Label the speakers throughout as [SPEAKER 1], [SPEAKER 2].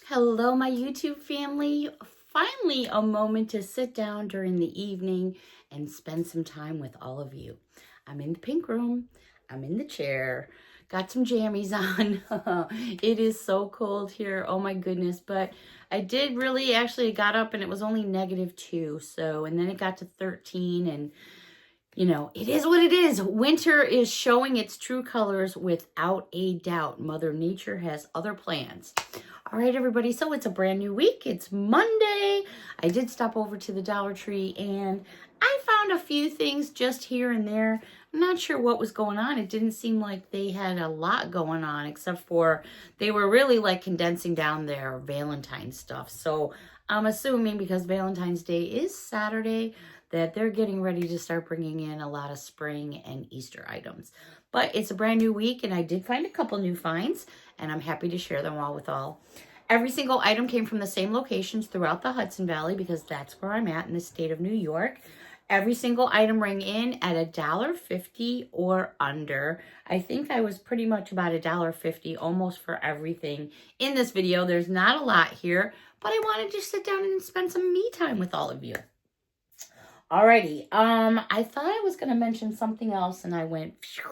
[SPEAKER 1] Hello, my YouTube family. Finally, a moment to sit down during the evening and spend some time with all of you. I'm in the pink room. I'm in the chair. Got some jammies on. It is so cold here. Oh my goodness. But I did really actually got up and it was only -2. So, and then it got to 13 and you know, it is what it is. Winter is showing its true colors without a doubt. Mother Nature has other plans. All right, everybody. So it's a brand new week. It's Monday. I did stop over to the Dollar Tree and I found a few things just here and there. I'm not sure what was going on. It didn't seem like they had a lot going on except for they were really like condensing down their Valentine's stuff. So I'm assuming because Valentine's Day is Saturday, that they're getting ready to start bringing in a lot of spring and Easter items. But it's a brand new week, and I did find a couple new finds, and I'm happy to share them all with all. Every single item came from the same locations throughout the Hudson Valley because that's where I'm at in the state of New York. Every single item rang in at $1.50 or under. I think I was pretty much about $1.50 almost for everything in this video. There's not a lot here, but I wanted to sit down and spend some me time with all of you. Alrighty, I thought I was going to mention something else and I went, phew,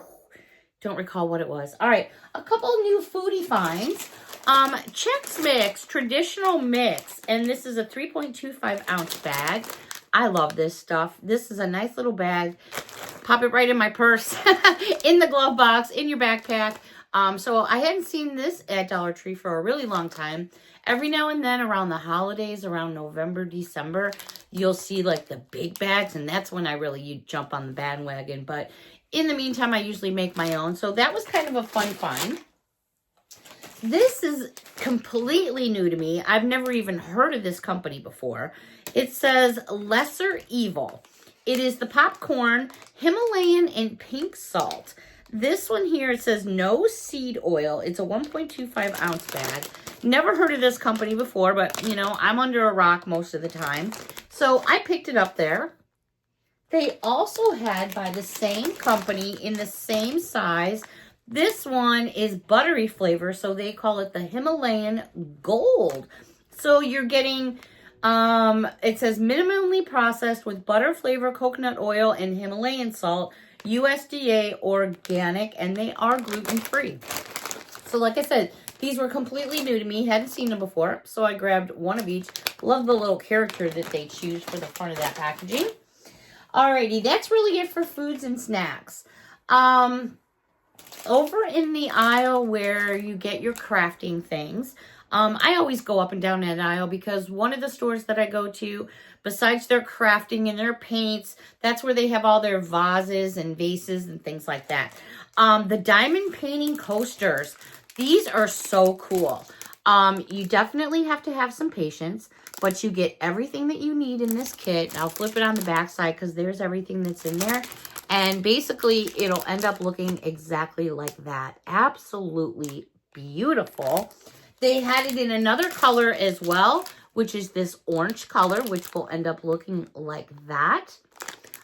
[SPEAKER 1] don't recall what it was. All right, a couple new foodie finds. Chex Mix, traditional mix, and this is a 3.25 ounce bag. I love this stuff. This is a nice little bag. Pop it right in my purse, in the glove box, in your backpack. So I hadn't seen this at Dollar Tree for a really long time. Every now and then around the holidays, around November, December, you'll see like the big bags, and that's when you jump on the bandwagon. But in the meantime, I usually make my own. So that was kind of a fun find. This is completely new to me. I've never even heard of this company before. It says Lesser Evil. It is the popcorn Himalayan and pink salt. This one here, it says no seed oil. It's a 1.25 ounce bag. Never heard of this company before, but, you know, I'm under a rock most of the time. So I picked it up there. They also had, by the same company, in the same size, this one is buttery flavor, so they call it the Himalayan Gold. So you're getting, it says minimally processed with butter flavor, coconut oil, and Himalayan salt, USDA organic, and they are gluten-free. So like I said, these were completely new to me. Hadn't seen them before, so I grabbed one of each. Love the little character that they choose for the front of that packaging. Alrighty, that's really it for foods and snacks. Over in the aisle where you get your crafting things, I always go up and down that aisle because one of the stores that I go to, besides their crafting and their paints, that's where they have all their vases and vases and things like that. The diamond painting coasters, these are so cool. You definitely have to have some patience, but you get everything that you need in this kit. I'll flip it on the back side because there's everything that's in there. And basically, it'll end up looking exactly like that. Absolutely beautiful. They had it in another color as well, which is this orange color, which will end up looking like that.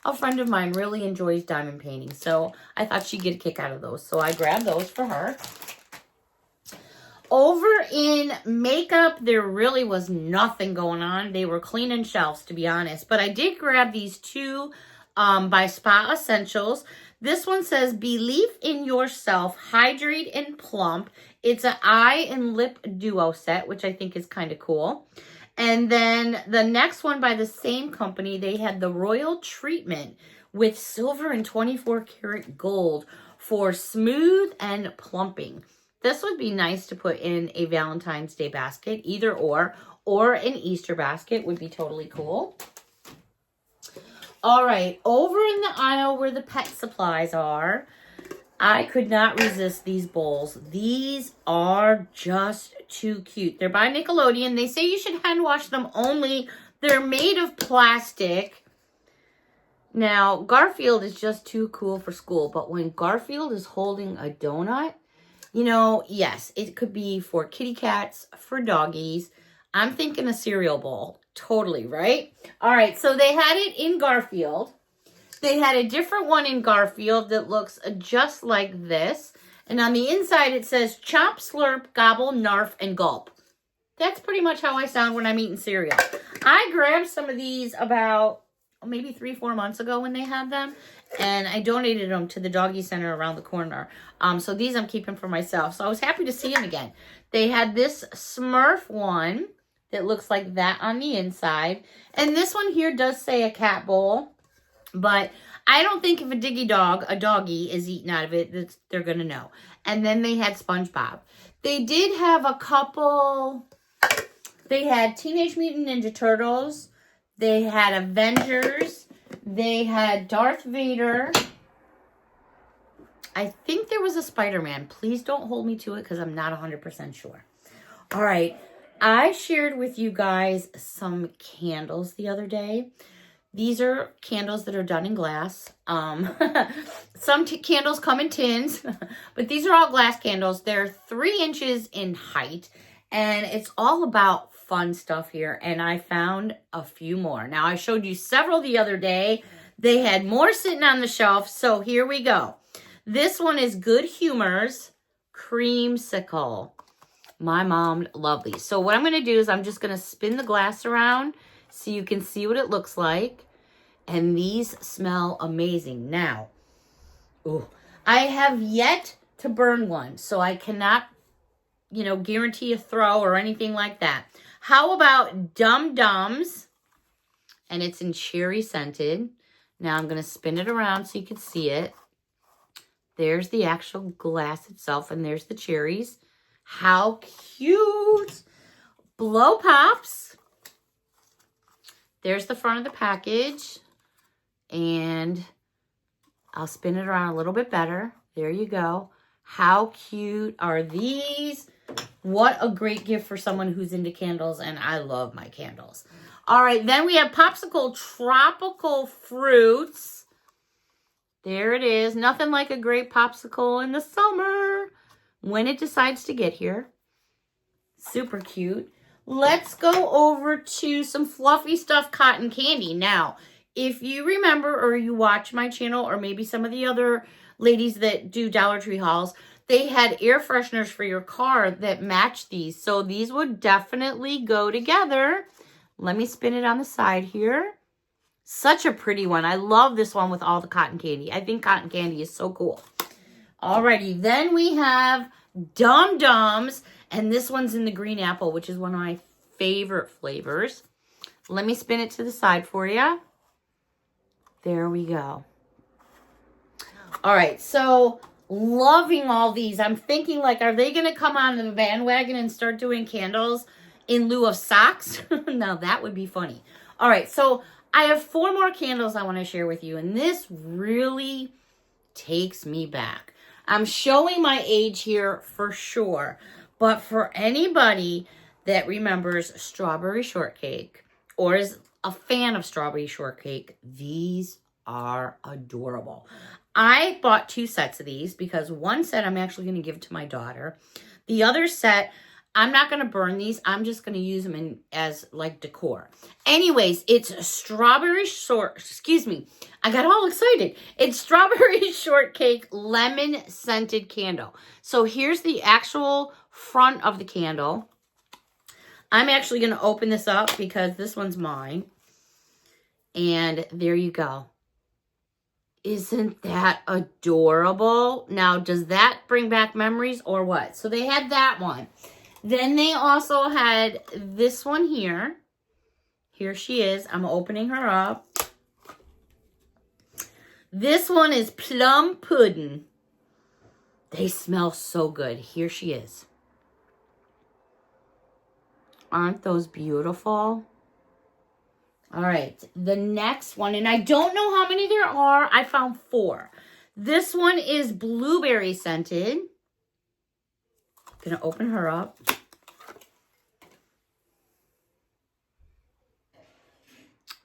[SPEAKER 1] A friend of mine really enjoys diamond painting, so I thought she'd get a kick out of those. So I grabbed those for her. Over in makeup, there really was nothing going on. They were cleaning shelves, to be honest. But I did grab these two by Spa Essentials. This one says, Believe in Yourself, Hydrate and Plump. It's an eye and lip duo set, which I think is kind of cool. And then the next one by the same company, they had the Royal Treatment with silver and 24 karat gold for smooth and plumping. This would be nice to put in a Valentine's Day basket, either or an Easter basket would be totally cool. All right, over in the aisle where the pet supplies are, I could not resist these bowls. These are just too cute. They're by Nickelodeon. They say you should hand wash them only. They're made of plastic. Now, Garfield is just too cool for school, but when Garfield is holding a donut, you know, yes, it could be for kitty cats, for doggies. I'm thinking a cereal bowl. Totally, right? All right, so they had it in Garfield. They had a different one in Garfield that looks just like this. And on the inside, it says chomp, slurp, gobble, narf, and gulp. that's pretty much how I sound when I'm eating cereal. I grabbed some of these about maybe 3-4 months ago when they had them, and I donated them to the doggy center around the corner. So these I'm keeping for myself. So I was happy to see them again. They had this Smurf one that looks like that on the inside. And this one here does say a cat bowl, but I don't think if a doggy is eating out of it, they're going to know. And then they had SpongeBob. They did have a couple. They had Teenage Mutant Ninja Turtles. They had Avengers. They had Darth Vader. I think there was a Spider-Man. Please don't hold me to it because I'm not 100% sure. All right. I shared with you guys some candles the other day. These are candles that are done in glass. Some candles come in tins, but these are all glass candles. They're 3 inches in height, and it's all about fun stuff here, and I found a few more. Now, I showed you several the other day. They had more sitting on the shelf, so here we go. This one is Good Humor's Creamsicle. My mom loved these. So what I'm going to do is I'm just going to spin the glass around so you can see what it looks like. And these smell amazing. Now, ooh, I have yet to burn one, so I cannot, guarantee a throw or anything like that. How about Dum Dums? And it's in cherry scented. Now I'm going to spin it around so you can see it. There's the actual glass itself, and there's the cherries. How cute! Blow Pops. There's the front of the package. And I'll spin it around a little bit better. There you go. How cute are these? What a great gift for someone who's into candles, and I love my candles. All right, then we have Popsicle Tropical Fruits. There it is. Nothing like a great popsicle in the summer when it decides to get here. Super cute. Let's go over to some fluffy stuff cotton candy. Now, if you remember or you watch my channel or maybe some of the other ladies that do Dollar Tree hauls, they had air fresheners for your car that match these. So these would definitely go together. Let me spin it on the side here. Such a pretty one. I love this one with all the cotton candy. I think cotton candy is so cool. Alrighty, then we have Dum Dums, and this one's in the green apple, which is one of my favorite flavors. Let me spin it to the side for you. There we go. All right, so loving all these. I'm thinking, like, are they going to come on the bandwagon and start doing candles in lieu of socks? Now, that would be funny. All right, so I have 4 more candles I want to share with you, and this really takes me back. I'm showing my age here for sure, but for anybody that remembers Strawberry Shortcake or is a fan of Strawberry Shortcake, these are adorable. I bought 2 sets of these because one set I'm actually going to give to my daughter. The other set, I'm not going to burn these. I'm just going to use them as like decor. Anyways, it's I got all excited. It's Strawberry Shortcake Lemon Scented Candle. So here's the actual front of the candle. I'm actually going to open this up because this one's mine. And there you go. Isn't that adorable? Now, does that bring back memories or what? So they had that one. Then they also had this one here. Here she is. I'm opening her up. This one is Plum Pudding. They smell so good. Here she is. Aren't those beautiful? All right, the next one, and I don't know how many there are. I found 4. This one is blueberry scented. Gonna open her up.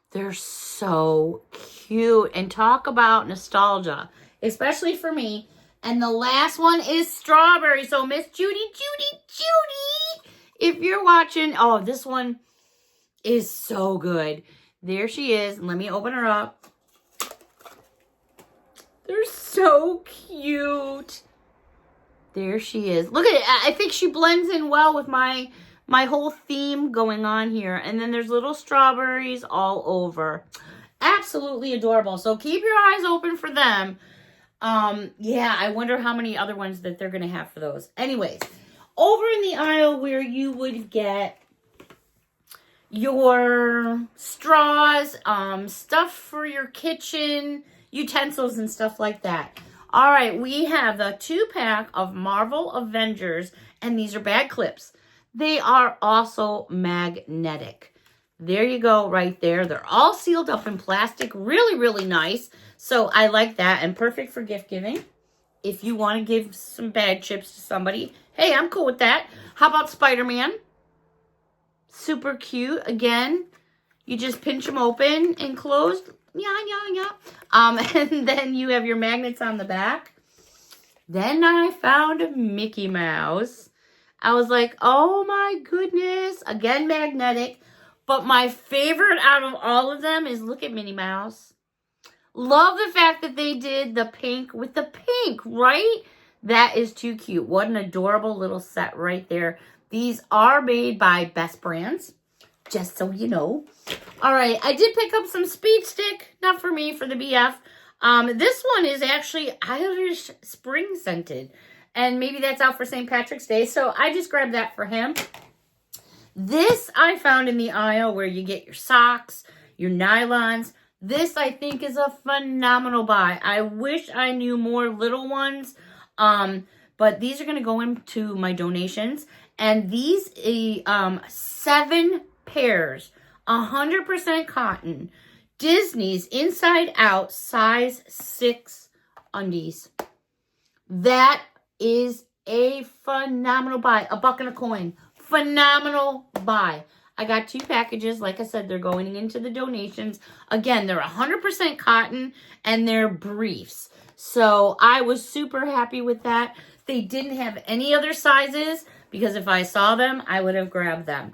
[SPEAKER 1] They're so cute, and talk about nostalgia, especially for me. And the last one is strawberry. So Miss Judy, if you're watching, oh, this one is so good. There she is. Let me open her up. They're so cute. There she is. Look at it. I think she blends in well with my my whole theme going on here. And then there's little strawberries all over. Absolutely adorable. So keep your eyes open for them. Yeah, I wonder how many other ones that they're going to have for those. Anyways, over in the aisle where you would get your straws, stuff for your kitchen, utensils and stuff like that. All right, we have the 2-pack of Marvel Avengers, and these are bag clips. They are also magnetic. There you go right there. They're all sealed up in plastic. Really, really nice. So I like that, and perfect for gift giving. If you want to give some bag chips to somebody, hey, I'm cool with that. How about Spider-Man? Super cute. Again, you just pinch them open and closed. Yeah. And then you have your magnets on the back. Then I found Mickey Mouse. I was like, oh my goodness. Again, magnetic. But my favorite out of all of them is, look at Minnie Mouse. Love the fact that they did the pink with the pink, right? That is too cute. What an adorable little set right there. These are made by Best Brands, just so you know. All right, I did pick up some Speed Stick, not for me, for the BF. This one is actually Irish Spring scented, and maybe that's out for St. Patrick's Day, so I just grabbed that for him. This I found in the aisle where you get your socks, your nylons. This, I think, is a phenomenal buy. I wish I knew more little ones, but these are going to go into my donations. And these 7 pairs, 100% cotton, Disney's Inside Out size 6 undies. That is a phenomenal buy. A buck and a coin. Phenomenal buy. I got 2 packages. Like I said, they're going into the donations. Again, they're 100% cotton and they're briefs. So I was super happy with that. They didn't have any other sizes because if I saw them, I would have grabbed them.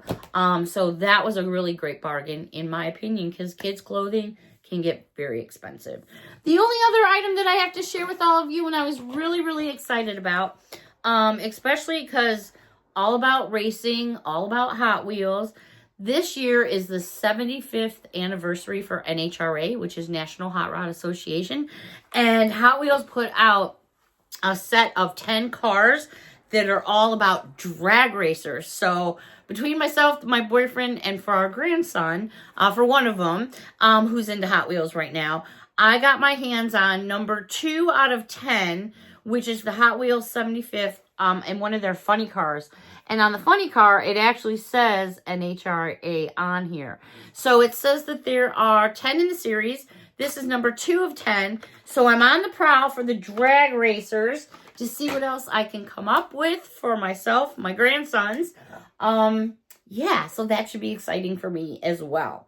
[SPEAKER 1] So that was a really great bargain, in my opinion, because kids' clothing can get very expensive. The only other item that I have to share with all of you, and I was really, really excited about, especially because all about racing, all about Hot Wheels. This year is the 75th anniversary for NHRA, which is National Hot Rod Association. And Hot Wheels put out a set of 10 cars that are all about drag racers. So between myself, my boyfriend, and for our grandson, for one of them, who's into Hot Wheels right now, I got my hands on number 2 out of 10, which is the Hot Wheels 75th, and one of their funny cars. And on the funny car, it actually says NHRA on here. So it says that there are 10 in the series. This is number 2 of 10. So I'm on the prowl for the drag racers to see what else I can come up with for myself, my grandsons. Yeah, so that should be exciting for me as well.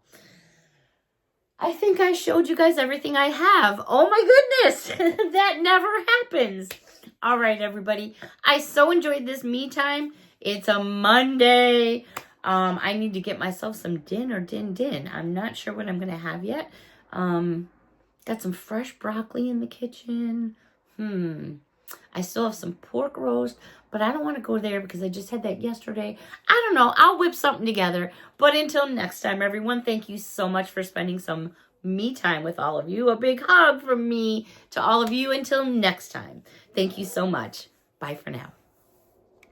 [SPEAKER 1] I think I showed you guys everything I have. Oh my goodness, that never happens. All right, everybody. I so enjoyed this me time. It's a Monday. I need to get myself some din. I'm not sure what I'm going to have yet. Got some fresh broccoli in the kitchen. I still have some pork roast, but I don't want to go there because I just had that yesterday. I don't know. I'll whip something together. But until next time, everyone, thank you so much for spending some me time with all of you. A big hug from me to all of you. Until next time. Thank you so much. Bye for now.